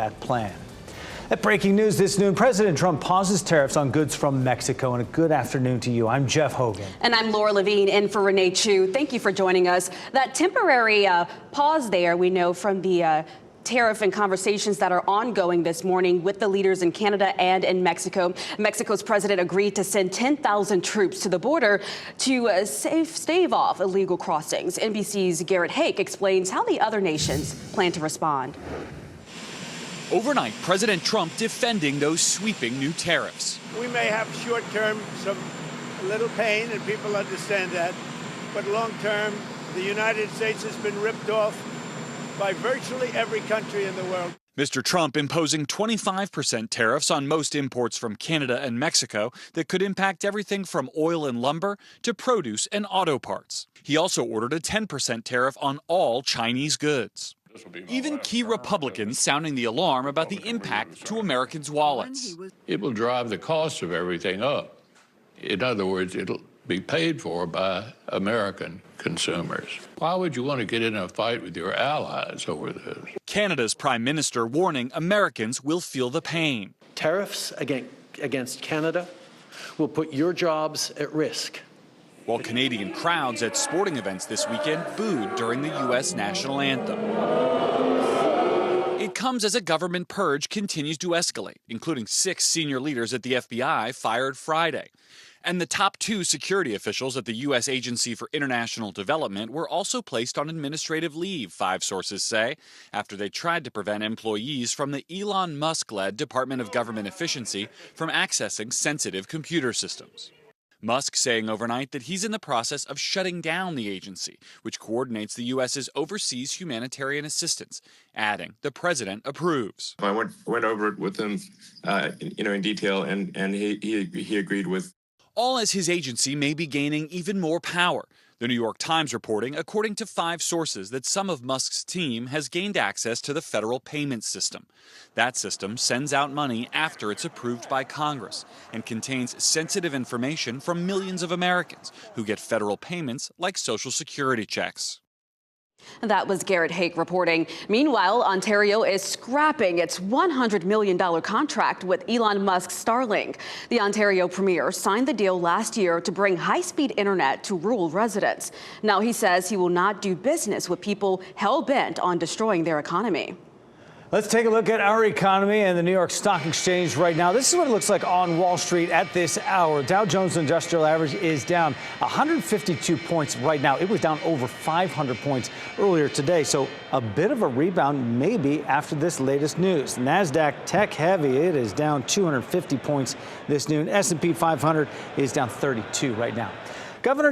that plan. At breaking news this noon, President Trump pauses tariffs on goods from Mexico. And a good afternoon to you. I'm Jeff Hogan. And I'm Laura Levine in for Renee Chu. Thank you for joining us. That temporary pause there, we know from the tariff and conversations that are ongoing this morning with the leaders in Canada and in Mexico. Mexico's president agreed to send 10,000 troops to the border to stave off illegal crossings. NBC's Garrett Hake explains how the other nations plan to respond. Overnight, President Trump defending those sweeping new tariffs. We may have short-term a little pain, and people understand that, but long-term, the United States has been ripped off by virtually every country in the world. Mr. Trump imposing 25% tariffs on most imports from Canada and Mexico that could impact everything from oil and lumber to produce and auto parts. He also ordered a 10% tariff on all Chinese goods. Even key Republicans sounding the alarm about the impact to Americans' wallets. It will drive the cost of everything up. In other words, it'll be paid for by American consumers. Why would you want to get in a fight with your allies over this? Canada's prime minister warning Americans will feel the pain. Tariffs against Canada will put your jobs at risk. While Canadian crowds at sporting events this weekend booed during the U.S. national anthem. It comes as a government purge continues to escalate, including 6 senior leaders at the FBI fired Friday. And the top 2 security officials at the U.S. Agency for International Development were also placed on administrative leave, 5 sources say, after they tried to prevent employees from the Elon Musk-led Department of Government Efficiency from accessing sensitive computer systems. Musk saying overnight that he's in the process of shutting down the agency, which coordinates the U.S.'s overseas humanitarian assistance, adding the president approves. I went over it with him, in detail, and he agreed with. All as his agency may be gaining even more power. The New York Times reporting, according to 5 sources, that some of Musk's team has gained access to the federal payment system. That system sends out money after it's approved by Congress and contains sensitive information from millions of Americans who get federal payments like Social Security checks. That was Garrett Hake reporting. Meanwhile, Ontario is scrapping its $100 million contract with Elon Musk's Starlink. The Ontario Premier signed the deal last year to bring high-speed internet to rural residents. Now he says he will not do business with people hell-bent on destroying their economy. Let's take a look at our economy and the New York Stock Exchange right now. This is what it looks like on Wall Street at this hour. Dow Jones Industrial Average is down 152 points right now. It was down over 500 points earlier today. So a bit of a rebound maybe after this latest news. NASDAQ tech heavy. It is down 250 points this noon. S&P 500 is down 32 right now. Governor